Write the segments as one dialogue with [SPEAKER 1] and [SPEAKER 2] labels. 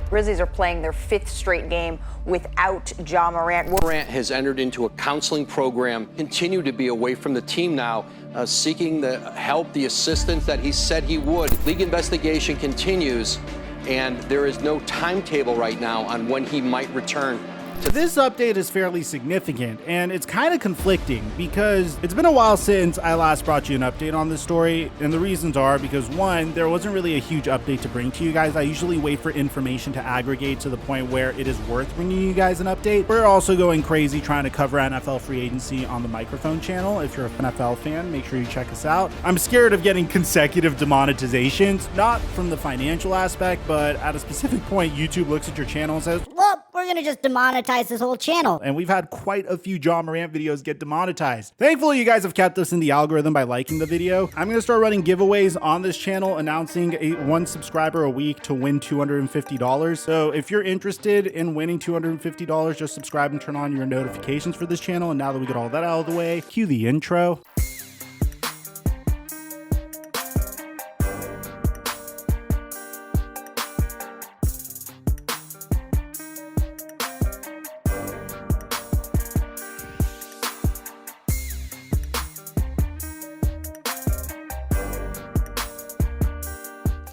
[SPEAKER 1] Grizzlies are playing their 5th straight game without Ja Morant.
[SPEAKER 2] Morant has entered into a counseling program, continued to be away from the team now, seeking the help, the assistance that he said he would. League investigation continues, and there is no timetable right now on when he might return.
[SPEAKER 3] This update is fairly significant, and it's kind of conflicting because it's been a while since I last brought you an update on this story, and the reasons are because, one, there wasn't really a huge update to bring to you guys. I usually wait for information to aggregate to the point where it is worth bringing you guys an update. We're also going crazy trying to cover NFL free agency on the Microphone channel. If you're an NFL fan, make sure you check us out. I'm scared of getting consecutive demonetizations, not from the financial aspect, but at a specific point, YouTube looks at your channel and says,
[SPEAKER 4] well, we're gonna just demonetize this whole channel.
[SPEAKER 3] And we've had quite a few Ja Morant videos get demonetized. Thankfully, you guys have kept us in the algorithm by liking the video. I'm gonna start running giveaways on this channel, announcing one subscriber a week to win $250. So if you're interested in winning $250, just subscribe and turn on your notifications for this channel. And now that we get all that out of the way, cue the intro.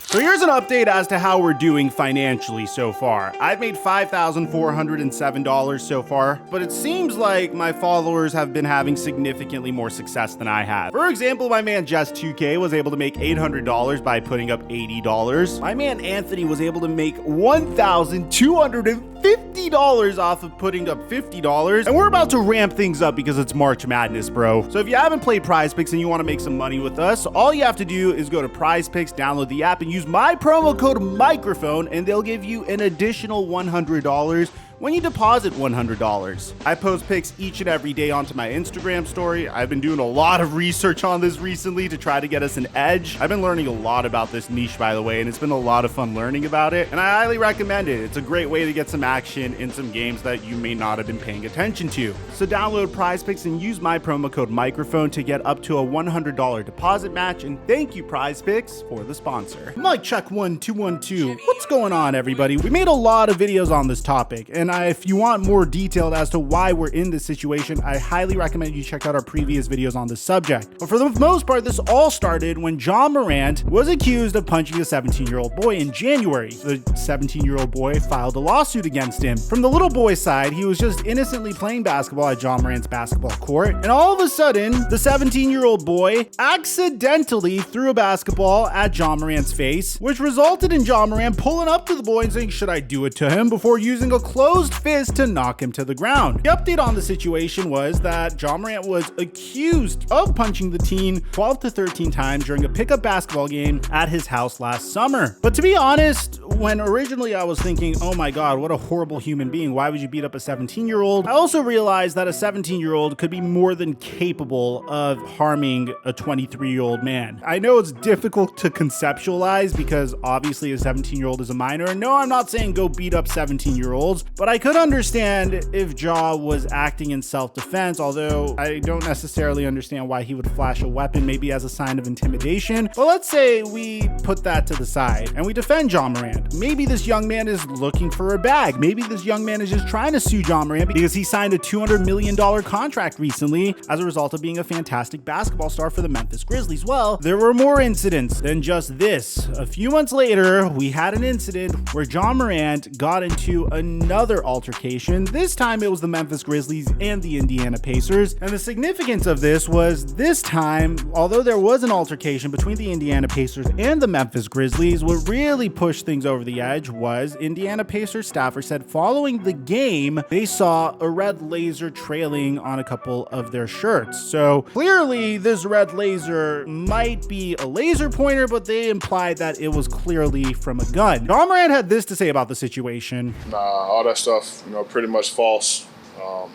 [SPEAKER 3] So here's an update as to how we're doing financially so far. I've made $5,407 so far, but it seems like my followers have been having significantly more success than I have. For example, my man Jess2K was able to make $800 by putting up $80. My man Anthony was able to make $1,250 off of putting up $50. And we're about to ramp things up because it's March Madness, bro. So if you haven't played Prize Picks and you want to make some money with us, all you have to do is go to Prize Picks, download the app, and use my promo code microphone, and they'll give you an additional $100 when you deposit $100. I post pics each and every day onto my Instagram story. I've been doing a lot of research on this recently to try to get us an edge. I've been learning a lot about this niche, by the way, and it's been a lot of fun learning about it, and I highly recommend it. It's a great way to get some action in some games that you may not have been paying attention to. So download Prize Picks and use my promo code microphone to get up to a $100 deposit match, and thank you, Prize Picks, for the sponsor. Mic check 1 2 1 2. What's going on, everybody? We made a lot of videos on this topic, and if you want more detailed as to why we're in this situation, I highly recommend you check out our previous videos on this subject. But for the most part, this all started when Ja Morant was accused of punching a 17-year-old boy in January. The 17-year-old boy filed a lawsuit against him. From the little boy's side, he was just innocently playing basketball at Ja Morant's basketball court, and all of a sudden, the 17-year-old boy accidentally threw a basketball at Ja Morant's face, which resulted in Ja Morant pulling up to the boy and saying, "Should I do it to him?" before using a closed fist to knock him to the ground. The update on the situation was that Ja Morant was accused of punching the teen 12 to 13 times during a pickup basketball game at his house last summer. But to be honest, when originally I was thinking, oh my god, what a horrible human being, why would you beat up a 17-year-old? I also realized that a 17-year-old could be more than capable of harming a 23-year-old man. I know it's difficult to conceptualize because obviously a 17-year-old is a minor, and no, I'm not saying go beat up 17-year-olds, but I could understand if Ja was acting in self-defense, although I don't necessarily understand why he would flash a weapon, maybe as a sign of intimidation. But let's say we put that to the side and we defend Ja Morant. Maybe this young man is looking for a bag. Maybe this young man is just trying to sue Ja Morant because he signed a $200 million contract recently as a result of being a fantastic basketball star for the Memphis Grizzlies. Well, there were more incidents than just this. A few months later, we had an incident where Ja Morant got into another altercation. This time it was the Memphis Grizzlies and the Indiana Pacers. And the significance of this was this time, although there was an altercation between the Indiana Pacers and the Memphis Grizzlies, what really pushed things over the edge was Indiana Pacers staffer said following the game, they saw a red laser trailing on a couple of their shirts. So clearly this red laser might be a laser pointer, but they implied that it was clearly from a gun. Ja Morant had this to say about the situation.
[SPEAKER 5] Nah, all that stuff, pretty much false.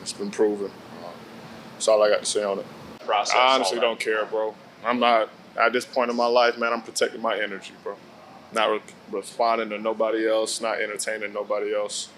[SPEAKER 5] It's been proven. That's all I got to say on it. I honestly don't care, bro. I'm not, at this point in my life, man, I'm protecting my energy, bro. Not responding to nobody else, not entertaining nobody else.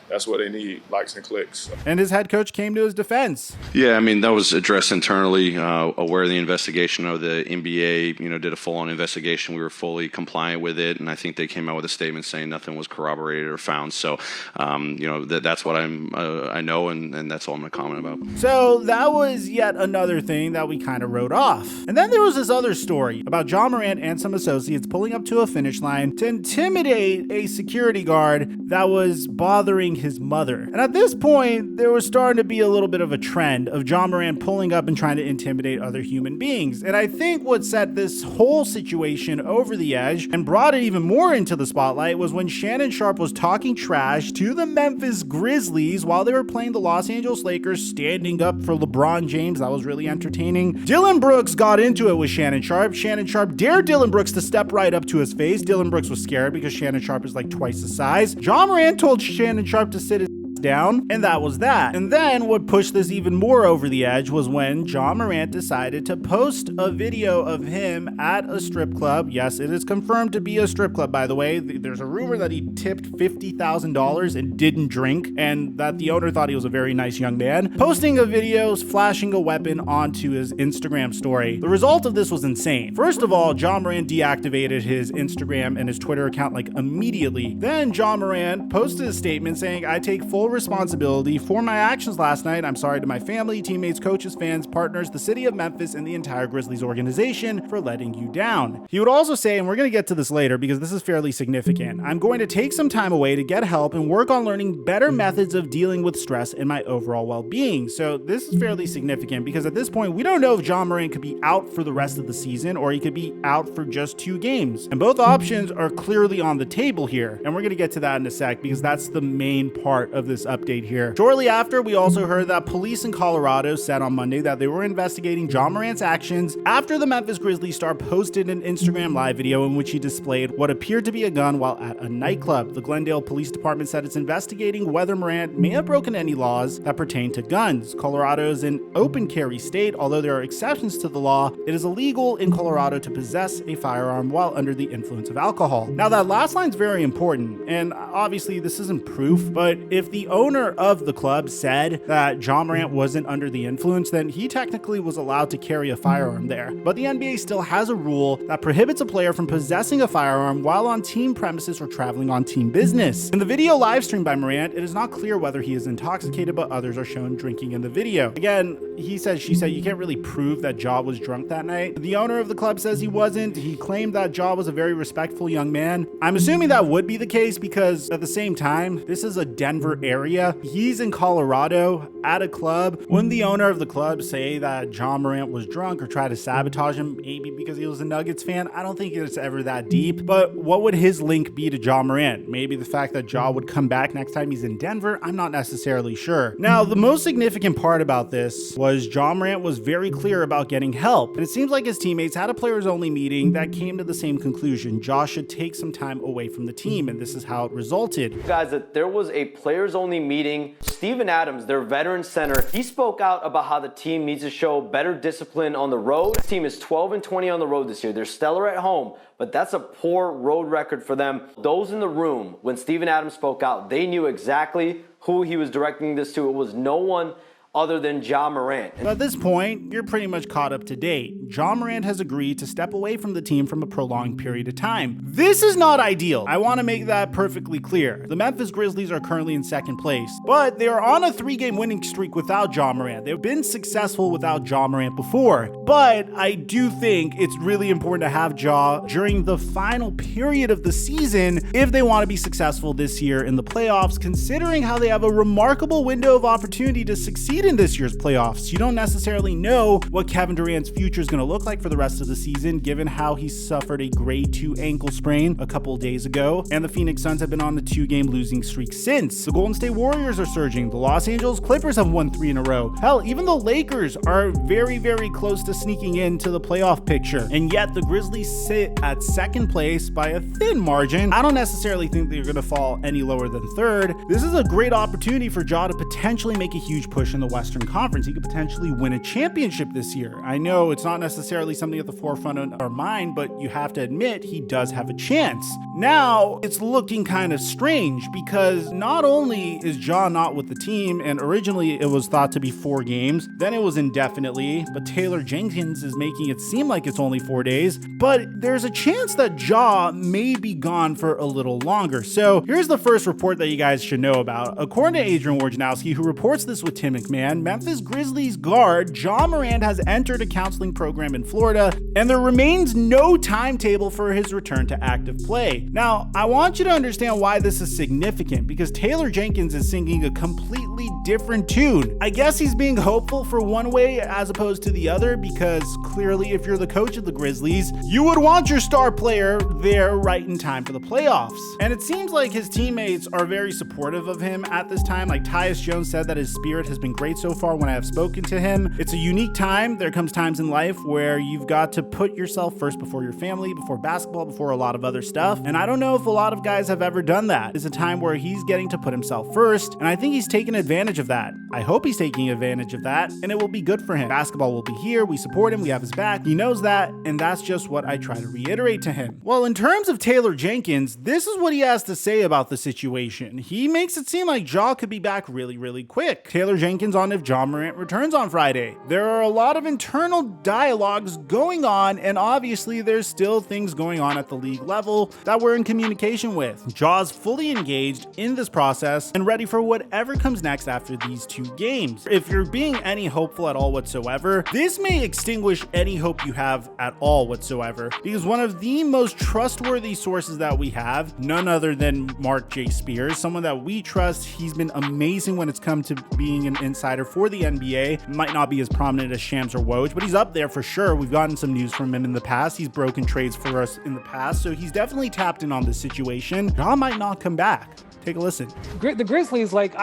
[SPEAKER 5] that's what they need, likes and clicks.
[SPEAKER 3] And his head coach came to his defense.
[SPEAKER 6] Yeah, I mean, that was addressed internally, aware of the investigation of the NBA, did a full-on investigation. We were fully compliant with it, and I think they came out with a statement saying nothing was corroborated or found. So, that's what I know, and that's all I'm going to comment about.
[SPEAKER 3] So that was yet another thing that we kind of wrote off. And then there was this other story about Ja Morant and some associates pulling up to a finish line to intimidate a security guard that was bothering his mother. And at this point, there was starting to be a little bit of a trend of Ja Morant pulling up and trying to intimidate other human beings. And I think what set this whole situation over the edge and brought it even more into the spotlight was when Shannon Sharpe was talking trash to the Memphis Grizzlies while they were playing the Los Angeles Lakers, standing up for LeBron James. That was really entertaining. Dylan Brooks got into it with Shannon Sharpe. Shannon Sharpe dared Dylan Brooks to step right up to his face. Dylan Brooks was scared because Shannon Sharpe is like twice the size. Ja Morant told Shannon Sharpe to sit his down, and that was that. And then what pushed this even more over the edge was when Ja Morant decided to post a video of him at a strip club. Yes, it is confirmed to be a strip club, by the way. There's a rumor that he tipped $50,000 and didn't drink, and that the owner thought he was a very nice young man, posting a video flashing a weapon onto his Instagram story. The result of this was insane. First of all, Ja Morant deactivated his Instagram and his Twitter account like immediately. Then Ja Morant posted a statement saying, "I take full responsibility for my actions last night. I'm sorry to my family, teammates, coaches, fans, partners, the city of Memphis, and the entire Grizzlies organization for letting you down." He would also say, and we're going to get to this later because this is fairly significant, "I'm going to take some time away to get help and work on learning better methods of dealing with stress and my overall well-being." So this is fairly significant because at this point, we don't know if Ja Morant could be out for the rest of the season or he could be out for just 2 games. And both options are clearly on the table here. And we're going to get to that in a sec because that's the main part of this update here. Shortly after, we also heard that police in Colorado said on Monday that they were investigating Ja Morant's actions after the Memphis Grizzlies star posted an Instagram live video in which he displayed what appeared to be a gun while at a nightclub. The Glendale Police Department said it's investigating whether Morant may have broken any laws that pertain to guns. Colorado is an open carry state. Although there are exceptions to the law, it is illegal in Colorado to possess a firearm while under the influence of alcohol. Now that last line is very important, and obviously this isn't proof, but if the owner of the club said that Ja Morant wasn't under the influence, then he technically was allowed to carry a firearm there. But the NBA still has a rule that prohibits a player from possessing a firearm while on team premises or traveling on team business. In the video live streamed by Morant, it is not clear whether he is intoxicated, but others are shown drinking in the video. Again, he said, she said, you can't really prove that Ja was drunk that night. The owner of the club says he wasn't. He claimed that Ja was a very respectful young man. I'm assuming that would be the case because at the same time, this is a Denver area. He's in Colorado at a club. Wouldn't the owner of the club say that Ja Morant was drunk or try to sabotage him, maybe because he was a Nuggets fan? I don't think it's ever that deep, but what would his link be to Ja Morant? Maybe the fact that Ja would come back next time he's in Denver? I'm not necessarily sure. Now, the most significant part about this was Ja Morant was very clear about getting help, and it seems like his teammates had a players-only meeting that came to the same conclusion. Ja should take some time away from the team, and this is how it resulted.
[SPEAKER 7] Guys, that there was a players-only meeting. Steven Adams, their veteran center, he spoke out about how the team needs to show better discipline on the road. The team is 12-20 on the road this year. They're stellar at home, but that's a poor road record for them. Those in the room, when Steven Adams spoke out, they knew exactly who he was directing this to. It was no one other than Ja Morant.
[SPEAKER 3] But at this point, you're pretty much caught up to date. Ja Morant has agreed to step away from the team from a prolonged period of time. This is not ideal. I want to make that perfectly clear. The Memphis Grizzlies are currently in second place, but they are on a 3-game winning streak without Ja Morant. They've been successful without Ja Morant before, but I do think it's really important to have Ja during the final period of the season if they want to be successful this year in the playoffs, considering how they have a remarkable window of opportunity to succeed in this year's playoffs. You don't necessarily know what Kevin Durant's future is going to look like for the rest of the season, given how he suffered a grade 2 ankle sprain a couple of days ago, and the Phoenix Suns have been on a 2-game losing streak since. The Golden State Warriors are surging. The Los Angeles Clippers have won 3 in a row. Hell, even the Lakers are very, very close to sneaking into the playoff picture, and yet the Grizzlies sit at second place by a thin margin. I don't necessarily think they're going to fall any lower than third. This is a great opportunity for Ja to potentially make a huge push in the the Western Conference. He could potentially win a championship this year. I know it's not necessarily something at the forefront of our mind, but you have to admit he does have a chance. Now, it's looking kind of strange because not only is Ja not with the team, and originally it was thought to be 4 games, then it was indefinitely, but Taylor Jenkins is making it seem like it's only 4 days, but there's a chance that Ja may be gone for a little longer. So here's the first report that you guys should know about. According to Adrian Wojnarowski, who reports this with Tim McMahon, Memphis Grizzlies guard Ja Morant has entered a counseling program in Florida, and there remains no timetable for his return to active play. Now, I want you to understand why this is significant, because Taylor Jenkins is singing a completely different tune. I guess he's being hopeful for one way as opposed to the other, because clearly if you're the coach of the Grizzlies, you would want your star player there right in time for the playoffs. And it seems like his teammates are very supportive of him at this time. Like Tyus Jones said that his spirit has been great so far when I have spoken to him. It's a unique time. There comes times in life where you've got to put yourself first before your family, before basketball, before a lot of other stuff. And I don't know if a lot of guys have ever done that. It's a time where he's getting to put himself first, and I think he's taking advantage of that. I hope he's taking advantage of that, and it will be good for him. Basketball will be here. We support him. We have his back. He knows that, and that's just what I try to reiterate to him. Well, in terms of Taylor Jenkins, this is what he has to say about the situation. He makes it seem like Ja could be back really, really quick. Taylor Jenkins on if Ja Morant returns on Friday. There are a lot of internal dialogues going on, and obviously there's still things going on at the league level that we're in communication with. Ja's fully engaged in this process and ready for whatever comes next after these 2 games. If you're being any hopeful at all whatsoever, this may extinguish any hope you have at all whatsoever, because one of the most trustworthy sources that we have, none other than Mark J. Spears, someone that we trust. He's been amazing when it's come to being an insider for the NBA. Might not be as prominent as Shams or Woj, but he's up there for sure. We've gotten some news from him in the past. He's broken trades for us in the past, so he's definitely tapped in on this situation. Ja might not come back. Take a listen.
[SPEAKER 8] The Grizzlies, like,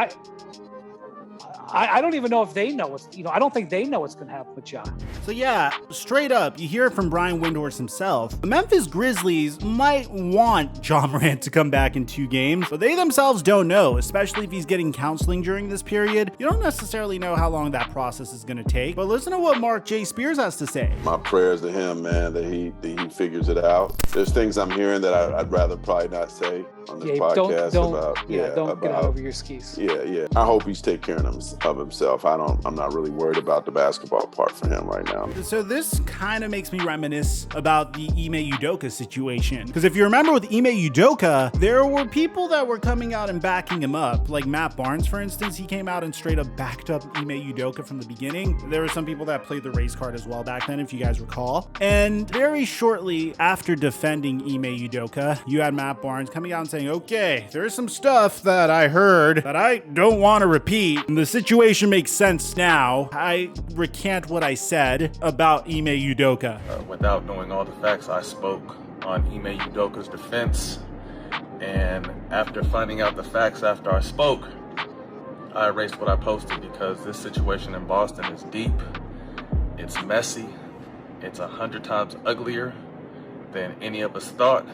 [SPEAKER 8] I don't even know if they know what's, I don't think they know what's going to happen with Ja.
[SPEAKER 3] So yeah, straight up, you hear it from Brian Windhorst himself. The Memphis Grizzlies might want Ja Morant to come back in 2 games, but they themselves don't know, especially if he's getting counseling during this period. You don't necessarily know how long that process is going to take, but listen to what Mark J. Spears has to say.
[SPEAKER 9] My prayers to him, man, that he figures it out. There's things I'm hearing that I'd rather probably not say on this podcast
[SPEAKER 8] don't get out over your skis.
[SPEAKER 9] Yeah. I hope he's taking care of himself. I'm not really worried about the basketball part for him right now.
[SPEAKER 3] So this kind of makes me reminisce about the Ime Udoka situation. Because if you remember with Ime Udoka, there were people that were coming out and backing him up. Like Matt Barnes, for instance, he came out and straight up backed up Ime Udoka from the beginning. There were some people that played the race card as well back then, if you guys recall. And very shortly after defending Ime Udoka, you had Matt Barnes coming out and saying, okay, there's some stuff that I heard that I don't want to repeat. And the situation makes sense now. I recant what I said about Ime Udoka.
[SPEAKER 10] Without knowing all the facts, I spoke on Ime Udoka's defense. And after finding out the facts after I spoke, I erased what I posted because this situation in Boston is deep, it's messy, it's 100 times uglier than any of us thought.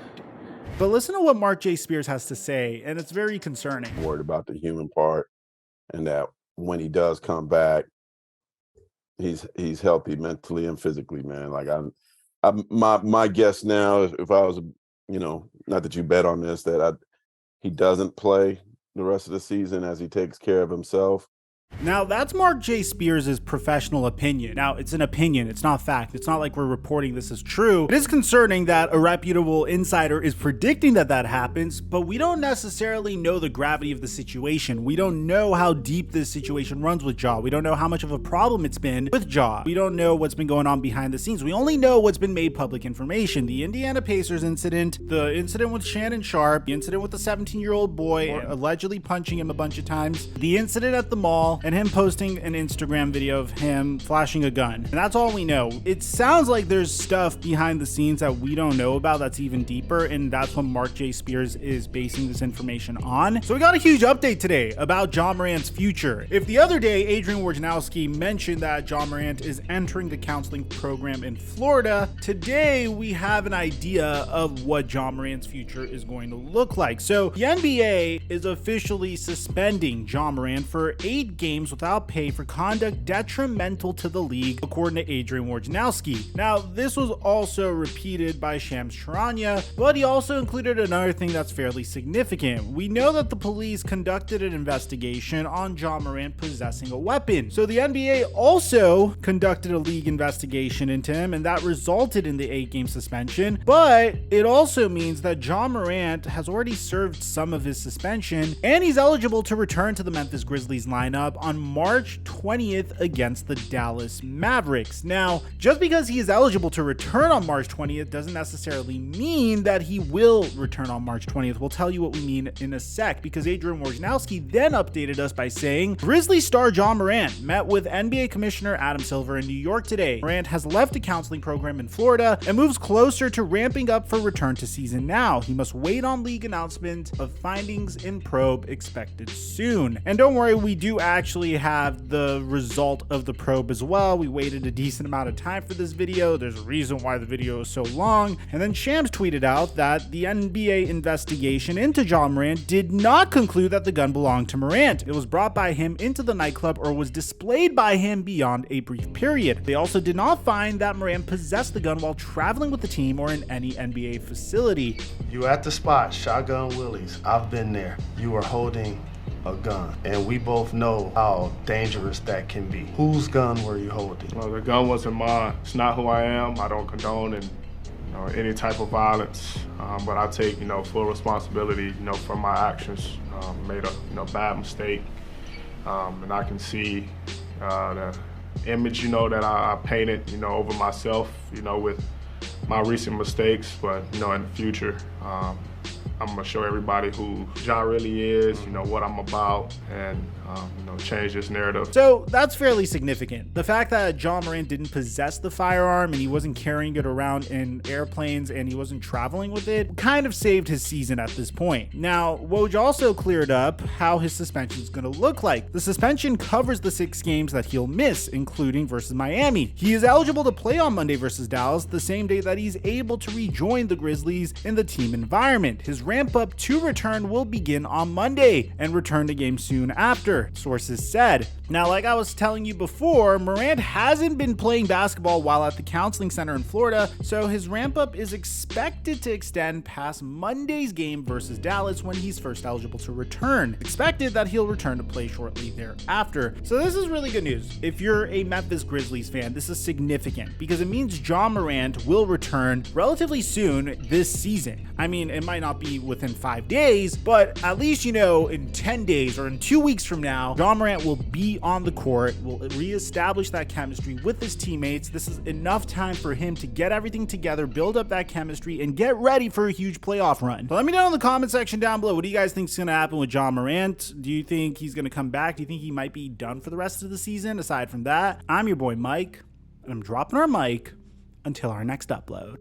[SPEAKER 3] But listen to what Mark J. Spears has to say, and it's very concerning.
[SPEAKER 9] I'm worried about the human part, and that when he does come back, he's healthy mentally and physically, man. Like my guess now, if I was, not that you bet on this, that he doesn't play the rest of the season as he takes care of himself.
[SPEAKER 3] Now, that's Mark J. Spears' professional opinion. Now, it's an opinion. It's not fact. It's not like we're reporting this as true. It is concerning that a reputable insider is predicting that happens, but we don't necessarily know the gravity of the situation. We don't know how deep this situation runs with Ja. We don't know how much of a problem it's been with Ja. We don't know what's been going on behind the scenes. We only know what's been made public information. The Indiana Pacers incident, the incident with Shannon Sharpe, the incident with the 17-year-old boy allegedly punching him a bunch of times, the incident at the mall, and him posting an Instagram video of him flashing a gun. And that's all we know. It sounds like there's stuff behind the scenes that we don't know about that's even deeper, and that's what Mark J. Spears is basing this information on. So we got a huge update today about Ja Morant's future. If the other day Adrian Wojnarowski mentioned that Ja Morant is entering the counseling program in Florida, today we have an idea of what Ja Morant's future is going to look like. So the NBA is officially suspending Ja Morant for 8 games games without pay for conduct detrimental to the league, according to Adrian Wojnarowski. Now, this was also repeated by Shams Charania, but he also included another thing that's fairly significant. We know that the police conducted an investigation on Ja Morant possessing a weapon. So the NBA also conducted a league investigation into him, and that resulted in the 8-game suspension. But it also means that Ja Morant has already served some of his suspension, and he's eligible to return to the Memphis Grizzlies lineup on March 20th against the Dallas Mavericks. Now, just because he is eligible to return on March 20th doesn't necessarily mean that he will return on March 20th. We'll tell you what we mean in a sec, because Adrian Wojnarowski then updated us by saying, Grizzlies star Ja Morant met with NBA Commissioner Adam Silver in New York today. Morant has left a counseling program in Florida and moves closer to ramping up for return to season now. He must wait on league announcement of findings in probe expected soon. And don't worry, we do actually have the result of the probe as well. We waited a decent amount of time for this video. There's a reason why the video is so long. And then Shams tweeted out that the NBA investigation into Ja Morant did not conclude that the gun belonged to Morant. It was brought by him into the nightclub or was displayed by him beyond a brief period. They also did not find that Morant possessed the gun while traveling with the team or in any NBA facility.
[SPEAKER 11] You at the spot, Shotgun Willie's. I've been there. You were holding a gun, and we both know how dangerous that can be. Whose gun were you holding?
[SPEAKER 5] Well, the gun wasn't mine. It's not who I am. I don't condone any type of violence, but I take full responsibility for my actions. Made a bad mistake, and I can see the image that I painted over myself with my recent mistakes. But in the future, I'm gonna show everybody who Ja really is, what I'm about, and change this narrative.
[SPEAKER 3] So that's fairly significant. The fact that Ja Morant didn't possess the firearm and he wasn't carrying it around in airplanes and he wasn't traveling with it kind of saved his season at this point. Now, Woj also cleared up how his suspension is going to look like. The suspension covers the 6 games that he'll miss, including versus Miami. He is eligible to play on Monday versus Dallas, the same day that he's able to rejoin the Grizzlies in the team environment. His ramp up to return will begin on Monday and return to game soon after, sources said. Now, like I was telling you before, Morant hasn't been playing basketball while at the counseling center in Florida, so his ramp up is expected to extend past Monday's game versus Dallas when he's first eligible to return. Expected that he'll return to play shortly thereafter. So this is really good news. If you're a Memphis Grizzlies fan, this is significant because it means Ja Morant will return relatively soon this season. I mean, it might not be within 5 days, but at least in 10 days or in 2 weeks from now, Ja Morant will be on the court, will reestablish that chemistry with his teammates. This is enough time for him to get everything together, build up that chemistry, and get ready for a huge playoff run. So let me know in the comment section down below, what do you guys think is going to happen with Ja Morant? Do you think he's going to come back? Do you think he might be done for the rest of the season? Aside from that, I'm your boy Mike, and I'm dropping our mic until our next upload.